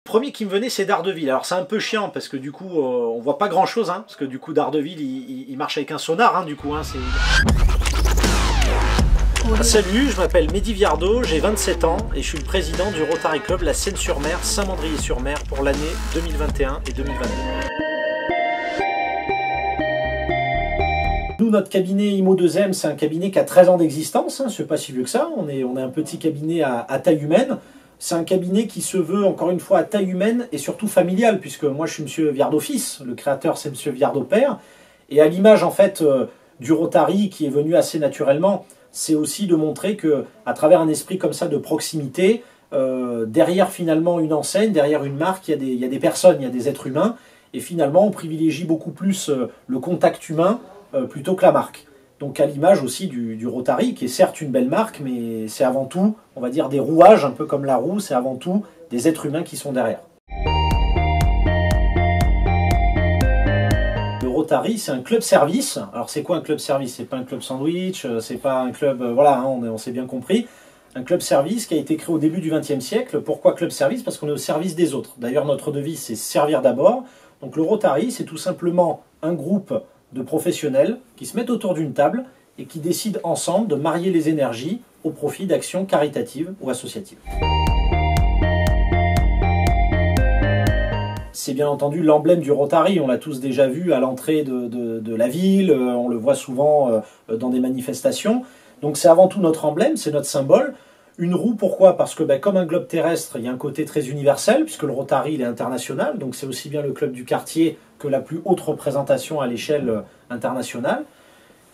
Le premier qui me venait, c'est Daredevil. Alors c'est un peu chiant parce que du coup on voit pas grand chose, hein, parce que du coup Daredevil il marche avec un sonar, hein, du coup hein, c'est... Salut, je m'appelle Mehdi Viardot, j'ai 27 ans et je suis le président du Rotary Club La Seyne-sur-Mer, Saint-Mandrier-sur-Mer pour l'année 2021 et 2022. Nous, notre cabinet IMO2M, c'est un cabinet qui a 13 ans d'existence, hein, c'est pas si vieux que ça, on est un petit cabinet à taille humaine. C'est un cabinet qui se veut, encore une fois, à taille humaine et surtout familial, puisque moi je suis monsieur Viardot fils, le créateur c'est monsieur Viardot père, et à l'image en fait du Rotary qui est venu assez naturellement, c'est aussi de montrer que à travers un esprit comme ça de proximité, derrière finalement une enseigne, derrière une marque, il y a des personnes, il y a des êtres humains, et finalement on privilégie beaucoup plus le contact humain plutôt que la marque. Donc à l'image aussi du Rotary, qui est certes une belle marque, mais c'est avant tout, on va dire, des rouages, un peu comme la roue, c'est avant tout des êtres humains qui sont derrière. Le Rotary, c'est un club service. Alors c'est quoi un club service? C'est pas un club sandwich, c'est pas un club, voilà, hein, on s'est bien compris. Un club service qui a été créé au début du XXe siècle. Pourquoi club service? Parce qu'on est au service des autres. D'ailleurs, notre devise, c'est servir d'abord. Donc le Rotary, c'est tout simplement un groupe de professionnels qui se mettent autour d'une table et qui décident ensemble de marier les énergies au profit d'actions caritatives ou associatives. C'est bien entendu l'emblème du Rotary, on l'a tous déjà vu à l'entrée de la ville, on le voit souvent dans des manifestations. Donc c'est avant tout notre emblème, c'est notre symbole. Une roue, pourquoi? Parce que comme un globe terrestre, il y a un côté très universel, puisque le Rotary il est international, donc c'est aussi bien le club du quartier que la plus haute représentation à l'échelle internationale.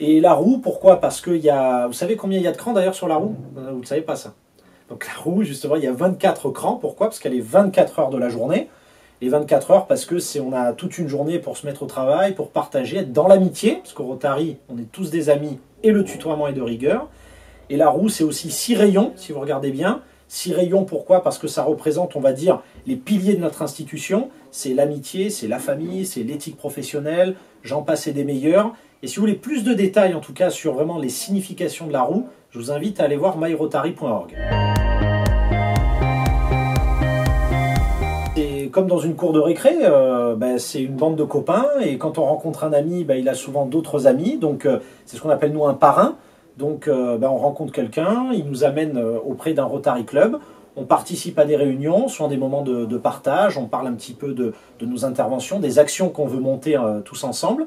Et la roue, pourquoi? Parce qu'il y a... Vous savez combien il y a de crans d'ailleurs sur la roue? Vous ne le savez pas ça. Donc la roue, justement, il y a 24 crans. Pourquoi? Parce qu'elle est 24 heures de la journée. Et 24 heures parce que on a toute une journée pour se mettre au travail, pour partager, être dans l'amitié, parce qu'au Rotary, on est tous des amis et le tutoiement est de rigueur. Et la roue, c'est aussi 6 rayons, si vous regardez bien. 6 rayons, pourquoi? Parce que ça représente, on va dire, les piliers de notre institution. C'est l'amitié, c'est la famille, c'est l'éthique professionnelle, j'en passe et des meilleurs. Et si vous voulez plus de détails, en tout cas, sur vraiment les significations de la roue, je vous invite à aller voir myrotary.org. C'est comme dans une cour de récré, c'est une bande de copains, et quand on rencontre un ami, il a souvent d'autres amis, donc c'est ce qu'on appelle nous un parrain. Donc on rencontre quelqu'un, il nous amène auprès d'un Rotary Club, on participe à des réunions, soit des moments de partage, on parle un petit peu de nos interventions, des actions qu'on veut monter tous ensemble.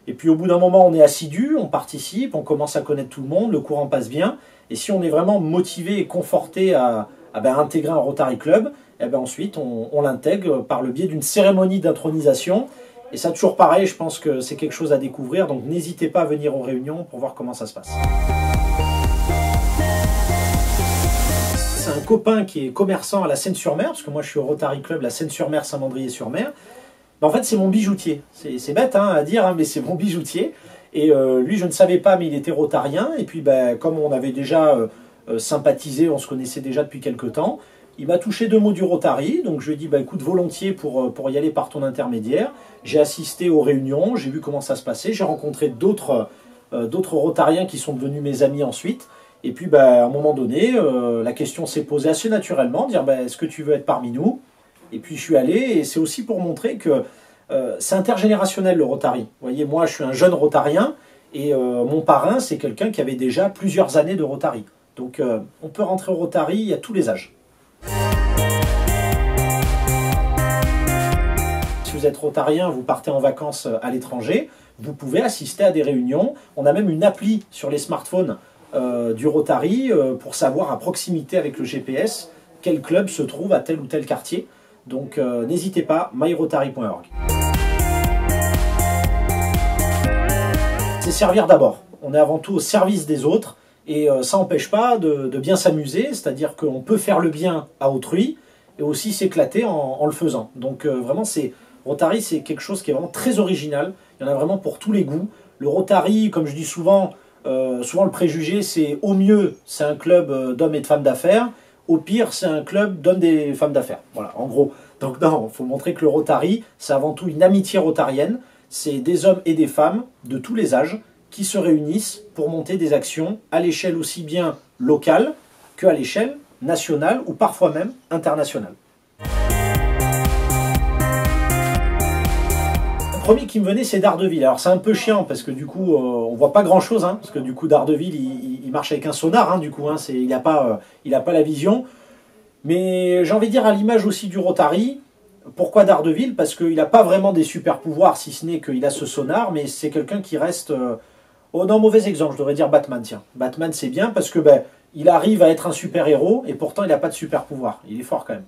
Et puis au bout d'un moment, on est assidu, on participe, on commence à connaître tout le monde, le courant passe bien. Et si on est vraiment motivé et conforté à intégrer un Rotary Club, ensuite on l'intègre par le biais d'une cérémonie d'intronisation. Et ça, toujours pareil, je pense que c'est quelque chose à découvrir, donc n'hésitez pas à venir aux réunions pour voir comment ça se passe. C'est un copain qui est commerçant à la Seyne-sur-Mer, parce que moi je suis au Rotary Club La Seyne-sur-Mer, Saint-Mandrier-sur-Mer. En fait, c'est mon bijoutier. C'est bête à dire, hein, mais c'est mon bijoutier. Et lui, je ne savais pas, mais il était rotarien. Et puis, comme on avait déjà sympathisé, on se connaissait déjà depuis quelques temps, il m'a touché 2 mots du Rotary, donc je lui ai dit, écoute, volontiers pour y aller par ton intermédiaire. J'ai assisté aux réunions, j'ai vu comment ça se passait, j'ai rencontré d'autres Rotariens qui sont devenus mes amis ensuite. Et puis, à un moment donné, la question s'est posée assez naturellement, dire, est-ce que tu veux être parmi nous? Et puis je suis allé, et c'est aussi pour montrer que c'est intergénérationnel le Rotary. Vous voyez, moi je suis un jeune Rotarien, et mon parrain c'est quelqu'un qui avait déjà plusieurs années de Rotary. Donc on peut rentrer au Rotary à tous les âges. Si vous êtes rotarien, vous partez en vacances à l'étranger, vous pouvez assister à des réunions. On a même une appli sur les smartphones du Rotary pour savoir à proximité avec le GPS quel club se trouve à tel ou tel quartier. Donc n'hésitez pas, myrotary.org. C'est servir d'abord. On est avant tout au service des autres. Et ça n'empêche pas de bien s'amuser, c'est-à-dire qu'on peut faire le bien à autrui et aussi s'éclater en le faisant. Donc vraiment, Rotary, c'est quelque chose qui est vraiment très original. Il y en a vraiment pour tous les goûts. Le Rotary, comme je dis souvent le préjugé, c'est au mieux, c'est un club d'hommes et de femmes d'affaires. Au pire, c'est un club d'hommes et femmes d'affaires. Voilà, en gros. Donc non, il faut montrer que le Rotary, c'est avant tout une amitié rotarienne. C'est des hommes et des femmes de tous les âges qui se réunissent pour monter des actions à l'échelle aussi bien locale qu'à l'échelle nationale ou parfois même internationale. premier qui me venait, c'est Daredevil. Alors c'est un peu chiant parce que du coup, on voit pas grand-chose, hein, parce que du coup, Daredevil, il marche avec un sonar, hein, du coup, hein, il a pas la vision. Mais j'ai envie de dire à l'image aussi du Rotary. Pourquoi Daredevil? Parce qu'il n'a pas vraiment des super pouvoirs, si ce n'est qu'il a ce sonar, mais c'est quelqu'un qui reste... Oh non, mauvais exemple, je devrais dire Batman, tiens. Batman, c'est bien parce que il arrive à être un super-héros et pourtant il n'a pas de super pouvoir. Il est fort quand même.